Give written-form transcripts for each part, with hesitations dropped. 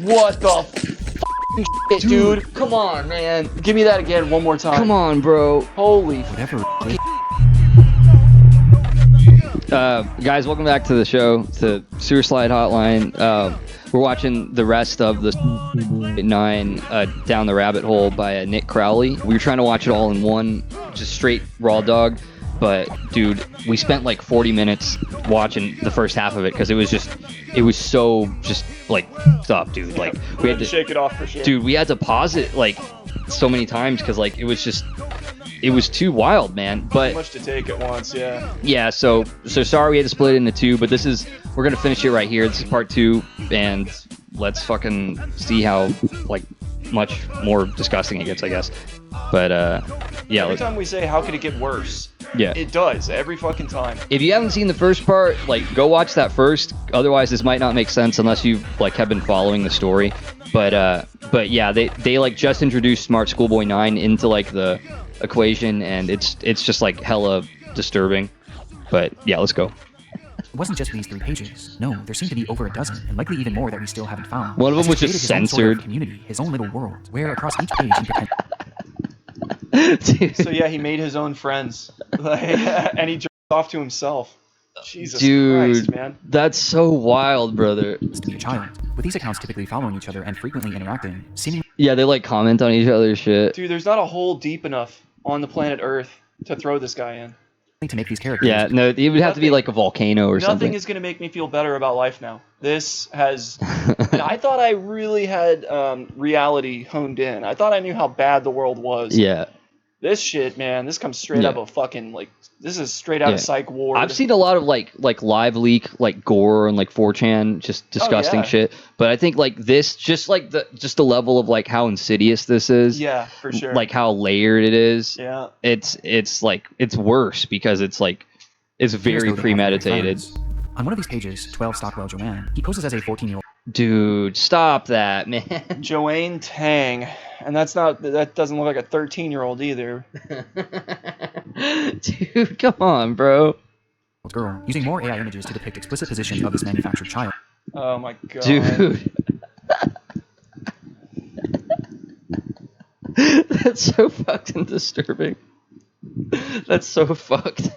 What the shit, dude? Come on, man. Give me that again one more time. Come on, bro. Holy Whatever. Guys, welcome back to the show, to Sewer Slide Hotline. We're watching the rest of the 9 Down the Rabbit Hole by Nick Crowley. We were trying to watch it all in one, just straight raw dog. But, dude, we spent like 40 minutes watching the first half of it because it was so just like stuff, dude. Like we had to shake it off for sure. Dude, we had to pause it like so many times because like it was too wild, man. But too much to take at once, yeah. Yeah, so sorry we had to split it into two, but we're gonna finish it right here. This is part 2, and let's fucking see how like much more disgusting it gets, I guess. But yeah. Every time we say how could it get worse, yeah, it does every fucking time. If you haven't seen the first part, like go watch that first. Otherwise, this might not make sense unless you like have been following the story. But yeah, they like just introduced SmartSchoolBoy9 into like the equation, and it's just like hella disturbing. But yeah, let's go. It wasn't just these 3 pages. No, there seemed to be over a dozen, and likely even more that we still haven't found. One of them was As he just created his own sort of censored. community, his own little world, where across each page he pretended. So yeah, he made his own friends, like, and he jerked off to himself. Jesus Dude, Christ, man. That's so wild, brother. to be a child, with these accounts typically following each other and frequently interacting, seemingly Yeah, they like comment on each other's shit. Dude, there's not a hole deep enough on the planet Earth to throw this guy in. to make these characters. Yeah, no, it would have to be like a volcano or something. Nothing is going to make me feel better about life now. This has... and I thought I really had reality honed in. I thought I knew how bad the world was. Yeah. This shit, man, this comes straight out of a fucking, like... This is straight out of Psych Ward. I've seen a lot of like live leak, like gore and like 4chan, just disgusting shit. But I think like this, just the level of like how insidious this is. Yeah, for sure. Like how layered it is. Yeah. It's like it's worse because it's like it's very premeditated. On one of these pages, 12 Stockwell Joanne, he poses as a 14-year-old. Dude, stop that, man. Joanne Tang. And that doesn't look like a 13-year-old either. Dude, come on, bro. Girl, using more AI images to depict explicit positions of this manufactured child. Oh my god. Dude. That's so fucking disturbing. That's so fucked.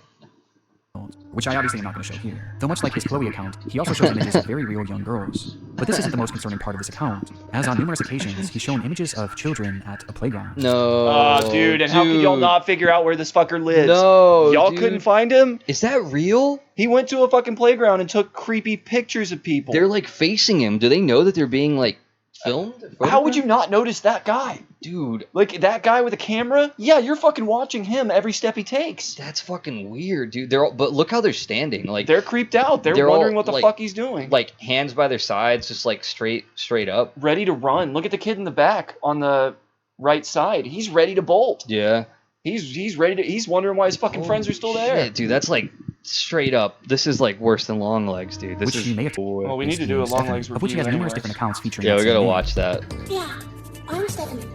Which I obviously am not going to show here. Though much like his Chloe account, he also shows images of very real young girls. But this isn't the most concerning part of his account, as on numerous occasions he's shown images of children at a playground. No. Oh, dude, and how could y'all not figure out where this fucker lives? No, y'all dude. couldn't find him? Is that real? He went to a fucking playground and took creepy pictures of people. They're like facing him. Do they know that they're being like filmed? How would you not notice that guy? Dude. Like, that guy with a camera? Yeah, you're fucking watching him every step he takes. That's fucking weird, dude. But look how they're standing. Like they're creeped out. They're wondering what the fuck he's doing. Like hands by their sides, just like straight up. Ready to run. Look at the kid in the back on the right side. He's ready to bolt. Yeah. He's ready to. He's wondering why his fucking friends are still there. Shit, dude, that's like straight up. This is like worse than Long Legs, dude. This is. Well, we need to do a Long Legs review. Of which he has numerous anyways. different accounts featuring. Yeah, we gotta watch that. Yeah, I'm Stephanie.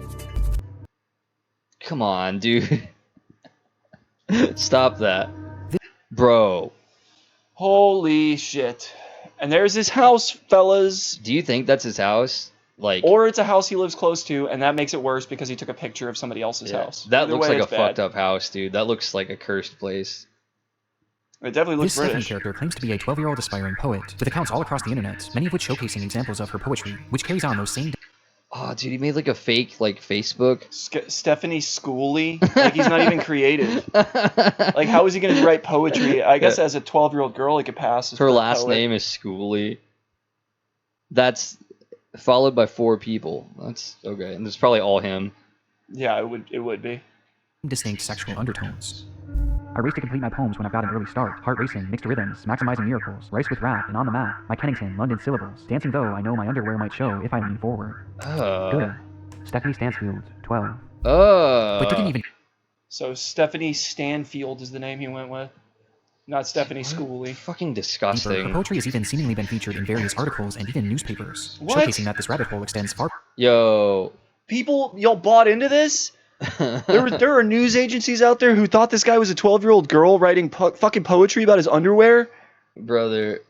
Come on, dude. Stop that, bro. Holy shit! And there's his house, fellas. Do you think that's his house? Like, or it's a house he lives close to, and that makes it worse because he took a picture of somebody else's house. That Either looks way, like a it's bad. fucked up house, dude. That looks like a cursed place. It definitely looks This Stephanie British. character claims to be a 12-year-old aspiring poet, with accounts all across the internet, many of which showcasing examples of her poetry, which carries on those same. Oh, dude, he made like a fake like Facebook. Stephanie Schooley, like he's not even creative. Like, how is he going to write poetry? I guess as a 12-year-old girl, he could pass. Her last name is Schooley. That's followed by 4 people. That's okay, and it's probably all him. Yeah, it would be. Distinct sexual undertones. I race to complete my poems when I've got an early start. Heart racing, mixed rhythms, maximizing miracles, rice with rap, and on the map. My Kennington, London syllables. Dancing though, I know my underwear might show if I lean forward. Good. Stephanie Stansfield, 12. But didn't even. So Stephanie Stanfield is the name he went with. Not Stephanie Schooley. Fucking disgusting. Her poetry has even seemingly been featured in various articles and even newspapers, What? showcasing that this rabbit hole extends far. Yo. People, y'all bought into this? There are news agencies out there who thought this guy was a 12-year-old girl writing fucking poetry about his underwear? Brother.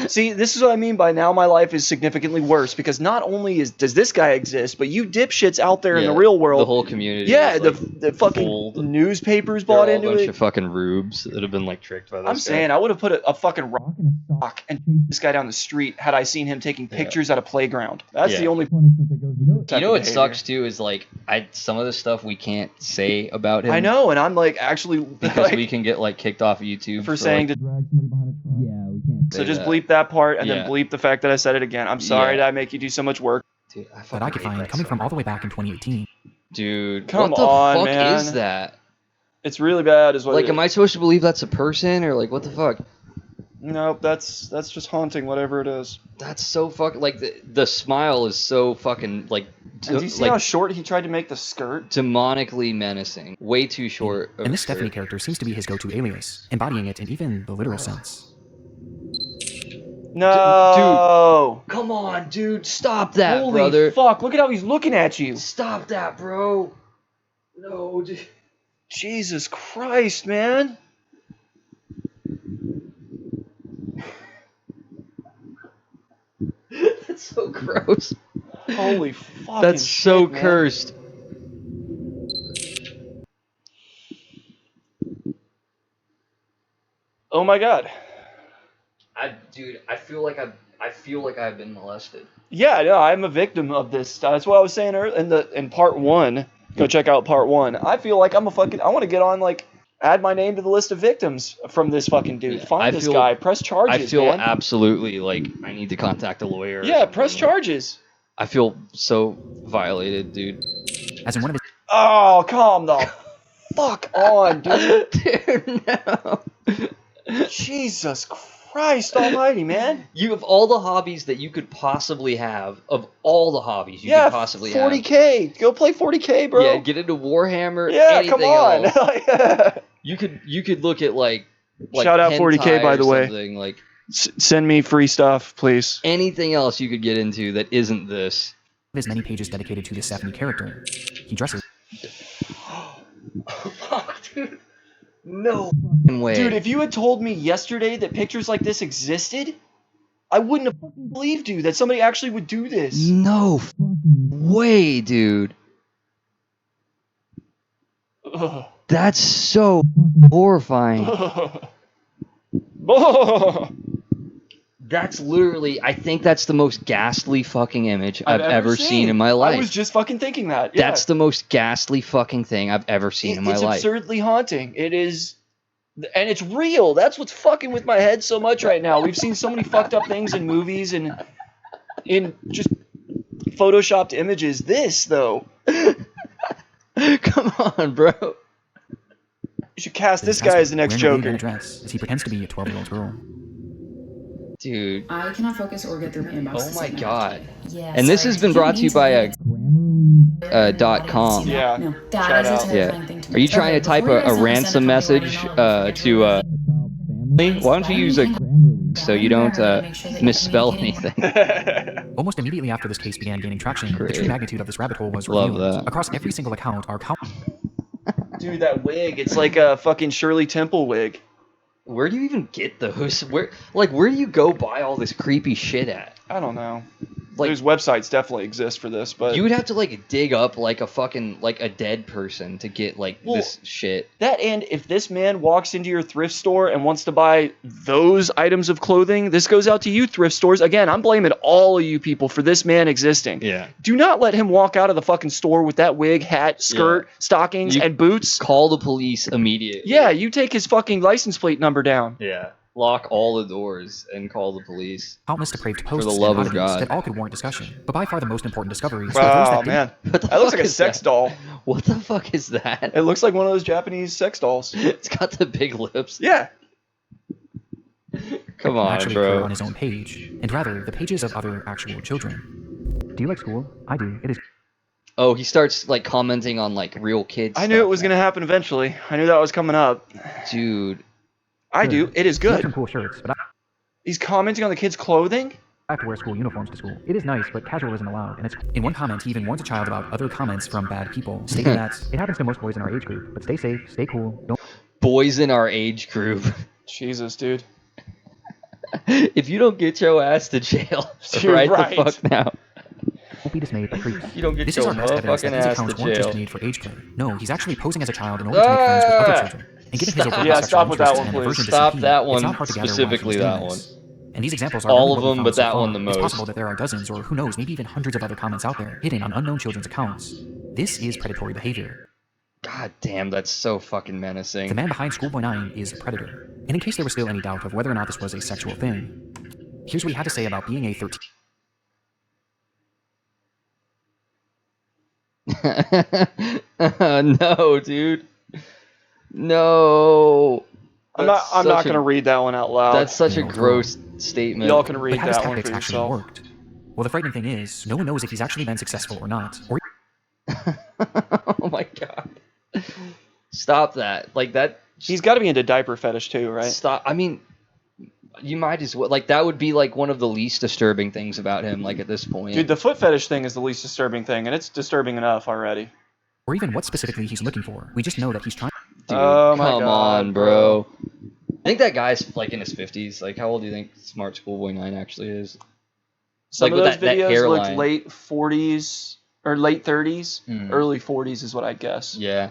See, this is what I mean by now my life is significantly worse, because not only does this guy exist, but you dipshits out there in the real world. The whole community. Yeah, is, like, the fucking fooled. newspapers They're bought all into a bunch it. of fucking rubes that have been like tricked by this I'm guy. saying I would have put a fucking rock in a sock and chased this guy down the street had I seen him taking pictures at a playground. That's the only punishment that goes with this type You know of what behavior. sucks too is like some of the stuff we can't say about him. I know, and I'm like actually because like, we can get like kicked off of YouTube for saying like, to drag somebody behind a truck. Yeah, we can't. So just bleep that part and Yeah. then bleep the fact that I said it again. I'm sorry Yeah. that I make you do so much work. Dude, that I could find coming from all the way back in 2018. Dude, Come what the on, fuck man. is that? It's really bad, is what. Like, it am I supposed to believe that's a person or like what the fuck? Nope, that's just haunting, whatever it is. That's so fucking like the smile is so fucking like And do you see like how short he tried to make the skirt? demonically menacing. Way too short. of And a this Stephanie skirt. character seems to be his go-to alias, embodying it in even the literal sense. No, Come on, dude, stop that, holy brother. fuck! Look at how he's looking at you. Stop that, bro. No, dude. Jesus Christ, man. That's so gross. Holy fucking That's so shit, man. cursed. Oh my god. Dude, I feel like I've been molested. Yeah, no, I'm a victim of this. That's what I was saying earlier in part 1. Go check out part 1. I feel like I want to get on, like, add my name to the list of victims from this fucking dude. Yeah, Find this guy. Press charges, I feel man. absolutely like I need to contact a lawyer. or Yeah, press something. charges. I feel so violated, dude. As in one of his Oh, calm the fuck on, dude. Dude, no. Jesus Christ almighty, man. You have all the hobbies that you could possibly have. Of all the hobbies you Yeah, could possibly 40K. Go play 40K, bro. have. Yeah, get into Warhammer. Yeah, anything come on. Else. You could look at like Shout out 40K, hentai by or the way. something, like Send me free stuff, please. anything else you could get into that isn't this. many pages dedicated to this Stephanie character. He dresses Fuck, dude. No fucking way. Dude, if you had told me yesterday that pictures like this existed, I wouldn't have fucking believed you that somebody actually would do this. No fucking way, dude. Ugh. That's so fucking horrifying. That's literally, I think that's the most ghastly fucking image I've ever seen in my life. I was just fucking thinking that. Yeah. That's the most ghastly fucking thing I've ever seen in my It's life. absurdly haunting. It is, and it's real. That's what's fucking with my head so much right now. We've seen so many fucked up things in movies and in just photoshopped images. This, though, Come on, bro. you should cast this guy as the next wearing a wig Joker. and a dress as he pretends to be a 12-year-old girl. Dude. I cannot focus or get through my inbox. Oh my god. Yeah, And this sorry. has been brought to you by a .com. Yeah. No, Shout that is a out. terrifying Yeah. thing to Are you do. trying to Okay, type before a you guys ransom send a message $20 loan, to a family? Why don't you use a so you don't misspell anything? Almost immediately after this case began gaining traction, Great. the true magnitude of this rabbit hole was Love revealed. that. Across every single account are Dude, that wig, it's like a fucking Shirley Temple wig. Where do you even get those? Where do you go buy all this creepy shit at? I don't know. Like, There's websites definitely exist for this, but you would have to like dig up like a fucking like a dead person to get like Well, this shit. that, and if this man walks into your thrift store and wants to buy those items of clothing, this goes out to you thrift stores. Again, I'm blaming all of you people for this man existing. Yeah. Do not let him walk out of the fucking store with that wig, hat, skirt, stockings, and boots. Call the police immediately. Yeah, you take his fucking license plate number down. Yeah. Lock all the doors and call the police. countless depraved posts the and love of oddities God. that all could warrant discussion. But by far the most important discoveries were those Oh that man, What the that looks fuck like a is sex that? doll. What the fuck is that? It looks like one of those Japanese sex dolls. It's got the big lips. Yeah. Come didn't on, actually occur bro. on his own page, and rather the pages of other actual children. Do you like school? I do. It is Oh, he starts like commenting on like real kids. I knew it was gonna happen eventually. I knew that was coming up. Dude. I do. It is He has some good. cool shirts, but I He's commenting on the kids' clothing. have to wear school uniforms to school. It is nice, but casual isn't allowed. And it's in one comment, he even warns a child about other comments from bad people, stating that it happens to most boys in our age group. But stay safe, stay cool. Don't Boys in our age group. Jesus, dude. If you don't get your ass to jail You're right right. the fuck now. Don't be dismayed by creeps. You don't get This is your our best evidence that motherfucking these ass to accounts weren't just jail. made for age play. No, he's actually posing as a child in order to make friends with other children. And given his overt Yeah, sexual stop with that interests one, and please. aversion to Stop CP, that it's one, not hard to gather why he specifically was doing that this. one. And these examples are All only of what we them, found but so that far. one the It's most. possible that there are dozens, or who knows, maybe even hundreds of other comments out there hidden on unknown children's accounts. This is predatory behavior. God damn, that's so fucking menacing. The man behind SchoolBoy9 is a predator. And in case there was still any doubt of whether or not this was a sexual thing, here's what he had to say about being a 13. No, dude. No. I'm not That's such gonna read that one out loud. That's such a No, gross statement. Y'all can read But how his that one tactics for actually yourself. worked? Well, the frightening thing is, no one knows if he's actually been successful or not, or Oh my god. Stop that. Like that. He's got to be into diaper fetish too, right? Stop. I mean, you might as well. Like that would be like one of the least disturbing things about him. Like at this point. Dude, the foot fetish thing is the least disturbing thing, and it's disturbing enough already. or even what specifically he's looking for. We just know that he's trying. Dude, Oh my come God, on, bro. I think that guy's like in his 50s. Like, how old do you think SmartSchoolBoy9 actually is? Some Like, of with those that videos look hairline. late 40s or late 30s, Mhm. early 40s is what I'd guess. Yeah.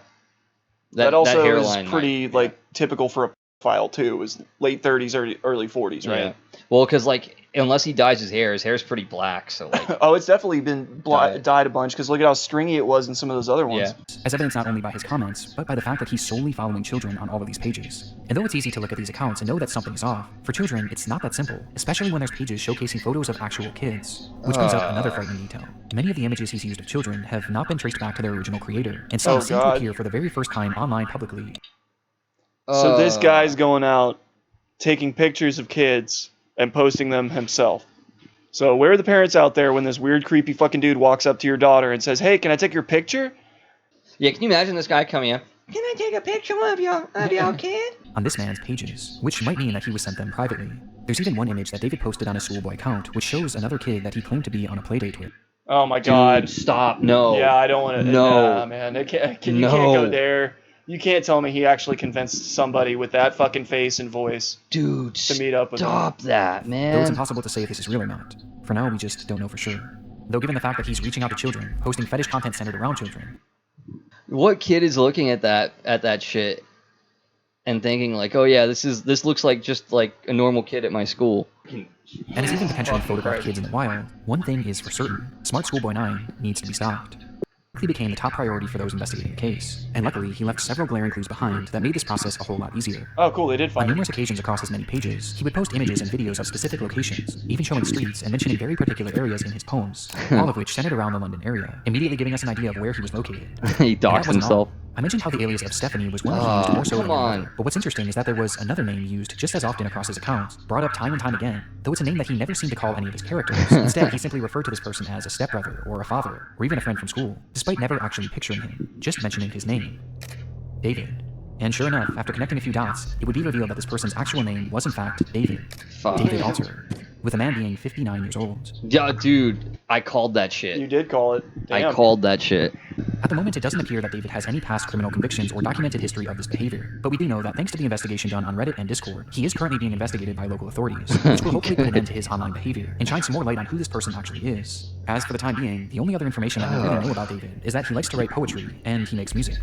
That also is hairline pretty might- like typical for a file too. Is late 30s or early 40s, right? Yeah. Well, because like unless he dyes his hair's pretty black. So like, Oh, it's definitely been Dyed. dyed a bunch because look at how stringy it was in some of those other ones. yeah. As evidenced not only by his comments, but by the fact that he's solely following children on all of these pages. And though it's easy to look at these accounts and know that something's off, for children it's not that simple, especially when there's pages showcasing photos of actual kids. Which brings up another frightening detail. Many of the images he's used of children have not been traced back to their original creator, and some Oh, seem to God. appear for the very first time online publicly. So this guy's going out taking pictures of kids and posting them himself. So where are the parents out there when this weird, creepy fucking dude walks up to your daughter and says, "Hey, can I take your picture?" Yeah. Can you imagine this guy coming in? Can I take a picture of your kid? On this man's pages, which might mean that he was sent them privately. There's even one image that David posted on his schoolboy account, which shows another kid that he claimed to be on a playdate with. Oh my God. Dude, stop. No. Yeah, I don't want to. No. Nah, man. You can't No. go there. You can't tell me he actually convinced somebody with that fucking face and voice Dude, to meet up with him. stop that, Though it's man. impossible to say if this is real or not. For now, we just don't know for sure. Though given the fact that he's reaching out to children, posting fetish content centered around children, What kid is looking at that shit and thinking like, oh yeah, this looks like just like a normal kid at my school? and has even potentially photographed kids in the wild, one thing is for certain, SmartSchoolBoy9 needs to be stopped. He became the top priority for those investigating the case, and luckily he left several glaring clues behind that made this process a whole lot easier. Oh, cool. They did On find him. numerous occasions across his many pages, he would post images and videos of specific locations, even showing streets and mentioning very particular areas in his poems, all of which centered around the London area, immediately giving us an idea of where he was located. He And that doxed wasn't himself. all. I mentioned how the alias of Stephanie was one that he used more so than come on. another, but what's interesting is that there was another name used just as often across his accounts, brought up time and time again, though it's a name that he never seemed to call any of his characters. Instead, he simply referred to this person as a stepbrother, or a father, or even a friend from school, despite never actually picturing him, just mentioning his name. David. And sure enough, after connecting a few dots, it would be revealed that this person's actual name was in fact David. Fuck. David Alter, with a man being 59 years old. Yeah, dude, I called that shit. You did call it. Damn. I called that shit. At the moment, it doesn't appear that David has any past criminal convictions or documented history of this behavior, but we do know that thanks to the investigation done on Reddit and Discord, he is currently being investigated by local authorities, which will hopefully put an end to his online behavior and shine some more light on who this person actually is. As for the time being, the only other information that we really know about David is that he likes to write poetry and he makes music.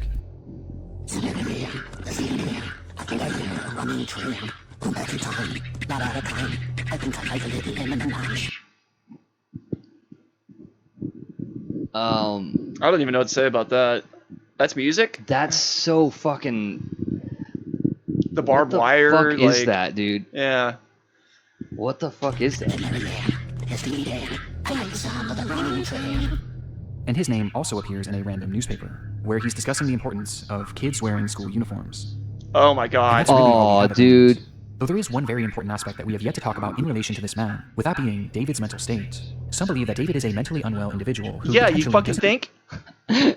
I don't even know what to say about that. That's music? That's so fucking. The barbed what the wire? fuck is like- that, dude? Yeah. What the fuck is that? And his name also appears in a random newspaper, where he's discussing the importance of kids wearing school uniforms. Oh my God. That's really all we Oh, have at the dude. moment. Though there is one very important aspect that we have yet to talk about in relation to this man, with that being David's mental state. Some believe that David is a mentally unwell individual who Yeah, you potentially fucking doesn't- think?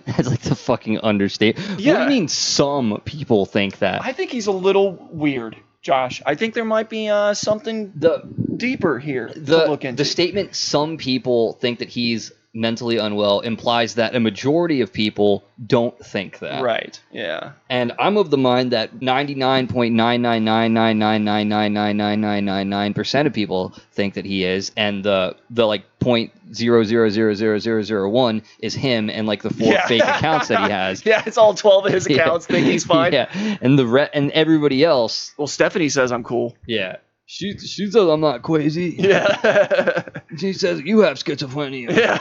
That's like the fucking understate. What do Yeah. you mean some people think that? I think he's a little weird, Josh. I think there might be something The deeper here to the look into. the statement some people think that he's mentally unwell implies that a majority of people don't think that. Right. Yeah. And I'm of the mind that 99.99999999999% of people think that he is, and the like 0.0000001 is him and like the 4 fake accounts that he has. Yeah, it's all 12 of his accounts think he's fine. Yeah, and and everybody else. Well, Stephanie says I'm cool. Yeah. She says I'm not crazy. Yeah. She says you have schizophrenia. Yeah.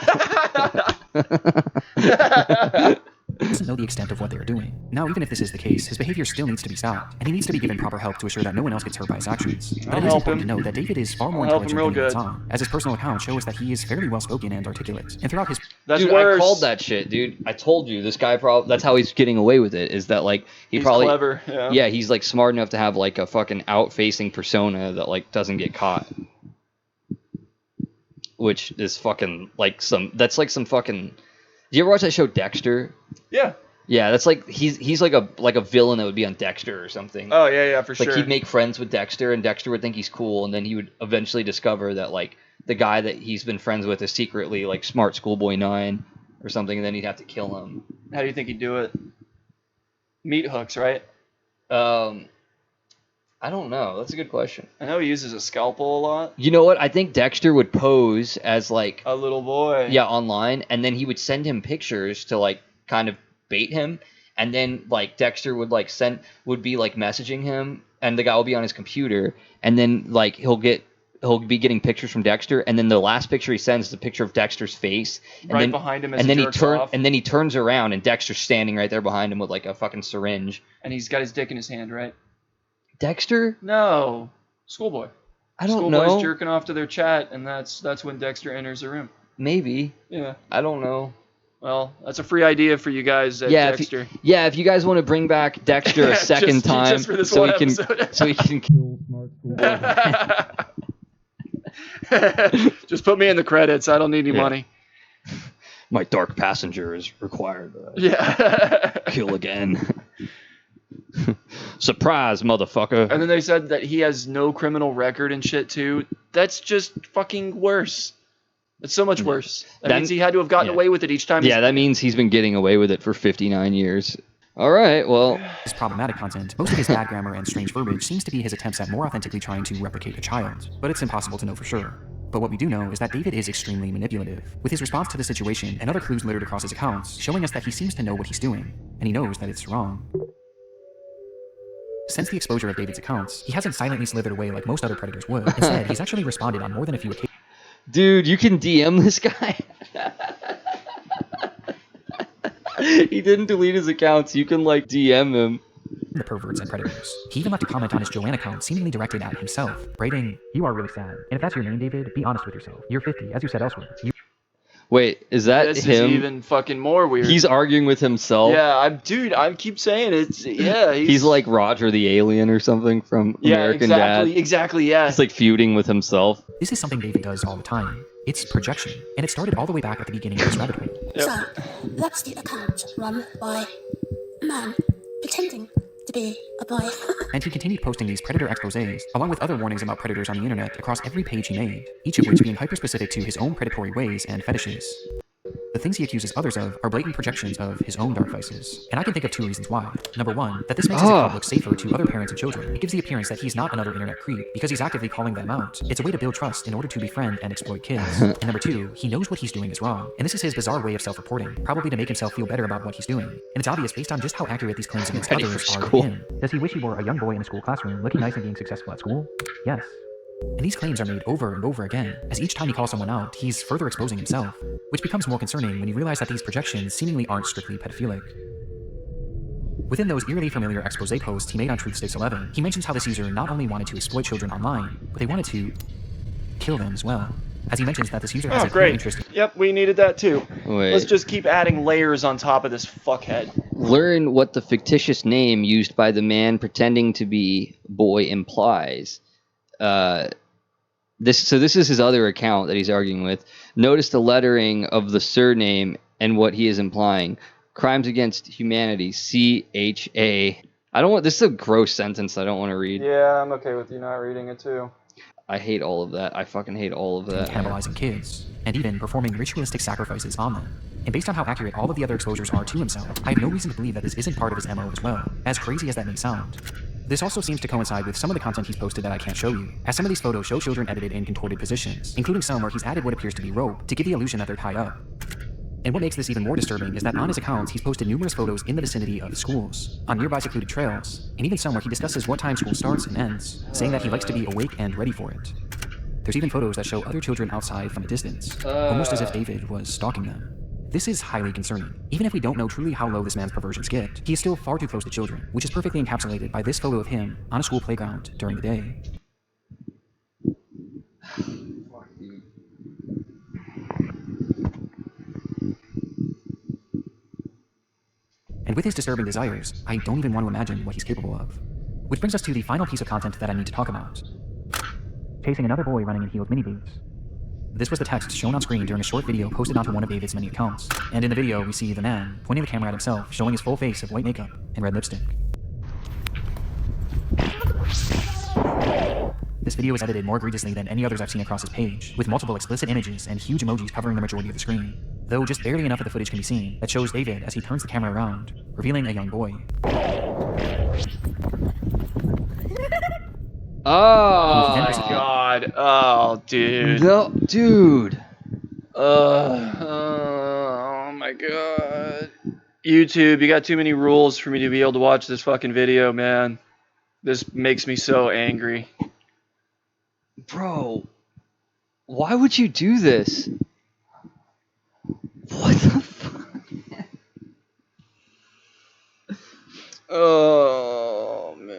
Doesn't know the extent of what they are doing. Now, even if this is the case, his behavior still needs to be stopped, and he needs to be given proper help to assure that no one else gets hurt by his actions. But it is important to note that David is far more intelligent than he lets on, as his personal account shows that he is fairly well-spoken and articulate. And throughout his... That's dude, worse. I called that shit, dude. I told you, this guy probably... That's how he's getting away with it, is that, like, he's probably... clever, yeah. He's, like, smart enough to have, like, a fucking out-facing persona that, like, doesn't get caught. Which is fucking, like, that's, like, some fucking... Do you ever watch that show Dexter? Yeah. Yeah, that's like he's like a villain that would be on Dexter or something. Oh yeah, for sure. Like he'd make friends with Dexter, and Dexter would think he's cool, and then he would eventually discover that like the guy that he's been friends with is secretly like SmartSchoolBoy9 or something, and then he'd have to kill him. How do you think he'd do it? Meat hooks, right? I don't know. That's a good question. I know he uses a scalpel a lot. You know what? I think Dexter would pose as like a little boy. Yeah, online, and then he would send him pictures to like kind of bait him, and then like Dexter would like would be like messaging him, and the guy will be on his computer, and then like he'll be getting pictures from Dexter, and then the last picture he sends is a picture of Dexter's face, and right then, behind him as and he then jerks off. and then he turns around, and Dexter's standing right there behind him with like a fucking syringe, and he's got his dick in his hand, right? Dexter? No, Schoolboy. I don't know. Schoolboy's jerking off to their chat, and that's when Dexter enters the room. Maybe. Yeah. I don't know. Well, that's a free idea for you guys at Dexter. If you guys want to bring back Dexter a second time, just for this so one he can episode. so he can kill SmartSchoolBoy. Just put me in the credits. I don't need any money. My dark passenger is required. Kill again. Surprise, motherfucker. And then they said that he has no criminal record and shit too. That's just fucking worse. It's so much worse. That means he had to have gotten away with it each time. Yeah, that means he's been getting away with it for 59 years. All right, well... His problematic content, most of his bad grammar and strange verbiage seems to be his attempts at more authentically trying to replicate a child. But it's impossible to know for sure. But what we do know is that David is extremely manipulative, with his response to the situation and other clues littered across his accounts, showing us that he seems to know what he's doing, and he knows that it's wrong. Since the exposure of David's accounts, he hasn't silently slithered away like most other predators would. Instead, he's actually responded on more than a few occasions. Dude, you can DM this guy. He didn't delete his accounts. You can, like, DM him. The perverts and predators. He even left a comment on his Joanne account seemingly directed at himself, writing, "You are really sad. And if that's your name, David, be honest with yourself. You're 50, as you said elsewhere. Wait, is that this him? Is even fucking more weird. He's arguing with himself. Yeah, I keep saying it's He's like Roger the Alien or something from American Dad. Exactly, yeah. He's like feuding with himself. This is something David does all the time. It's projection, and it started all the way back at the beginning of this rabbit hole. So, that's the account run by a man pretending to be a boy. And he continued posting these predator exposés, along with other warnings about predators on the internet across every page he made, each of which being hyper-specific to his own predatory ways and fetishes. The things he accuses others of are blatant projections of his own dark vices. And I can think of 2 reasons why. Number 1, that this makes his account look safer to other parents and children. It gives the appearance that he's not another internet creep, because he's actively calling them out. It's a way to build trust in order to befriend and exploit kids. And number 2, he knows what he's doing is wrong. And this is his bizarre way of self-reporting, probably to make himself feel better about what he's doing. And it's obvious based on just how accurate these claims against others are to him. Does he wish he were a young boy in a school classroom, looking nice and being successful at school? Yes. And these claims are made over and over again, as each time he calls someone out, he's further exposing himself, which becomes more concerning when you realize that these projections seemingly aren't strictly pedophilic. Within those eerily familiar expose posts he made on Truthsticks 11, he mentions how this user not only wanted to exploit children online, but they wanted to kill them as well. As he mentions that this user has a clear interest. Yep, we needed that too. Wait. Let's just keep adding layers on top of this fuckhead. Learn what the fictitious name used by the man pretending to be boy implies. This is his other account that he's arguing with. Notice the lettering of the surname and what he is implying. Crimes against humanity, CHA. I don't want. This is a gross sentence I don't want to read. Yeah, I'm okay with you not reading it too. I hate all of that. I fucking hate all of that. Cannibalizing kids, and even performing ritualistic sacrifices on them. And based on how accurate all of the other exposures are to himself, I have no reason to believe that this isn't part of his MO as well, as crazy as that may sound. This also seems to coincide with some of the content he's posted that I can't show you, as some of these photos show children edited in contorted positions, including some where he's added what appears to be rope to give the illusion that they're tied up. And what makes this even more disturbing is that on his accounts, he's posted numerous photos in the vicinity of schools, on nearby secluded trails, and even some where he discusses what time school starts and ends, saying that he likes to be awake and ready for it. There's even photos that show other children outside from a distance, almost as if David was stalking them. This is highly concerning. Even if we don't know truly how low this man's perversions get, he is still far too close to children, which is perfectly encapsulated by this photo of him on a school playground during the day. And with his disturbing desires, I don't even want to imagine what he's capable of. Which brings us to the final piece of content that I need to talk about. Chasing another boy running in heeled mini boots. This was the text shown on screen during a short video posted onto one of David's many accounts. And in the video, we see the man pointing the camera at himself, showing his full face of white makeup and red lipstick. This video is edited more egregiously than any others I've seen across his page, with multiple explicit images and huge emojis covering the majority of the screen. Though just barely enough of the footage can be seen that shows David as he turns the camera around, revealing a young boy. Oh my god. Oh, dude. No, dude. Oh my god. YouTube, you got too many rules for me to be able to watch this fucking video, man. This makes me so angry. Bro, why would you do this? What the fuck? Oh man.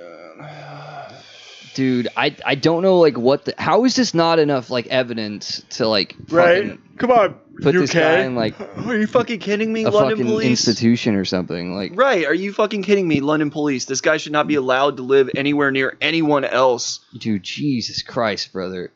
Dude, I don't know, like, what the... How is this not enough, like, evidence to, like... Right? Come on. Put You this okay? guy in, like... Are you fucking kidding me, a London fucking police? institution or something, like... Right, are you fucking kidding me, London police? This guy should not be allowed to live anywhere near anyone else. Dude, Jesus Christ, brother.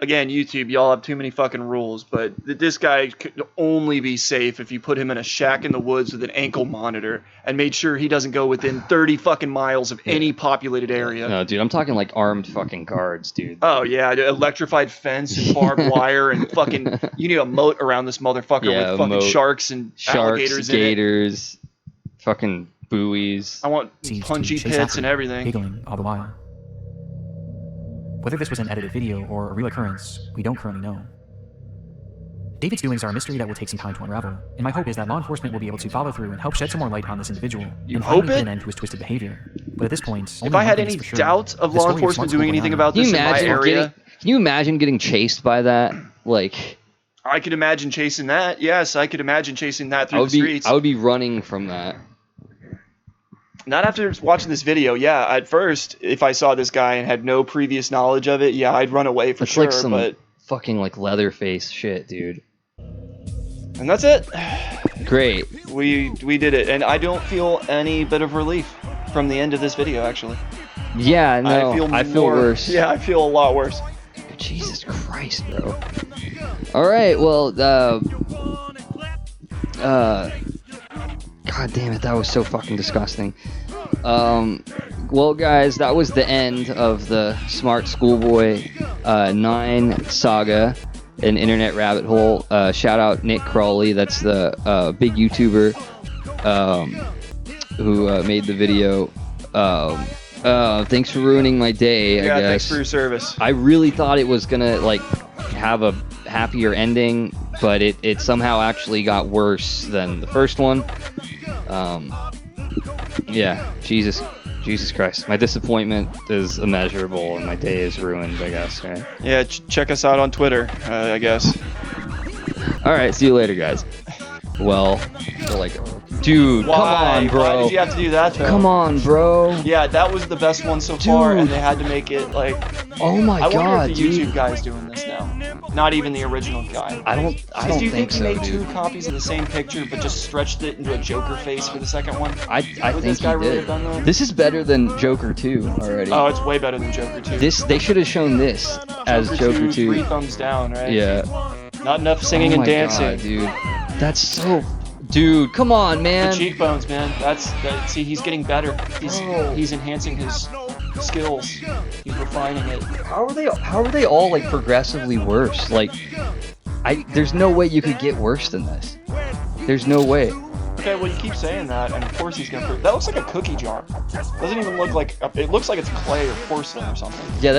Again, YouTube, y'all have too many fucking rules, but this guy could only be safe if you put him in a shack in the woods with an ankle monitor and made sure he doesn't go within 30 fucking miles of any populated area. No, dude, I'm talking, like, armed fucking guards, dude. Oh, yeah, electrified fence and barbed wire and fucking... You need a moat around this motherfucker with fucking sharks and alligators in it. Gators, fucking buoys. I want punchy pits and everything. Giggling all the while. Whether this was an edited video or a real occurrence, we don't currently know. David's doings are a mystery that will take some time to unravel, and my hope is that law enforcement will be able to follow through and help shed some more light on this individual and finally put an end to his twisted behavior. But at this point, if I had any doubt of law enforcement doing anything about this in my area... Can you imagine getting chased by that? Like... I could imagine chasing that. Yes, I could imagine chasing that through the streets. I would be running from that. Not after watching this video, yeah. At first, if I saw this guy and had no previous knowledge of it, yeah, I'd run away for sure. Like some but fucking like Leatherface shit, dude. And that's it. Great. We did it, and I don't feel any bit of relief from the end of this video, actually. Yeah, no, I feel worse. Yeah, I feel a lot worse. Jesus Christ, bro. All right, well, God damn it, that was so fucking disgusting. Well, guys, that was the end of the SmartSchoolBoy9 saga, an internet rabbit hole. Shout out Nick Crowley, that's the big YouTuber who made the video. Thanks for ruining my day, I guess. Thanks for your service. I really thought it was gonna, like, have a happier ending, but it somehow actually got worse than the first one. Yeah, Jesus Christ. My disappointment is immeasurable, and my day is ruined, I guess, right? Yeah, check us out on Twitter, I guess. Alright, see you later, guys. Well, like... Dude, Why? Come on, bro. Why did you have to do that, though? Come on, bro. Yeah, that was the best one so far, and they had to make it, like... Oh my god, I wonder if the dude. YouTube guy's doing this now. Not even the original guy. I don't Do you think so, he made dude. 2 copies of the same picture, but just stretched it into a Joker face for the second one? I Would think this guy he really did. have done that? This is better than Joker 2 already. Oh, it's way better than Joker 2. They should have shown this as Joker 2. 3 thumbs down, right? Yeah. Not enough singing Oh and my dancing. God, dude. That's so... Dude, come on, man. The cheekbones, man. See, he's getting better. He's enhancing his skills. He's refining it. How are they all like progressively worse? Like, there's no way you could get worse than this. There's no way. Okay, well you keep saying that, and of course he's gonna prove. That looks like a cookie jar. Doesn't even look like. It looks like it's clay or porcelain or something. Yeah.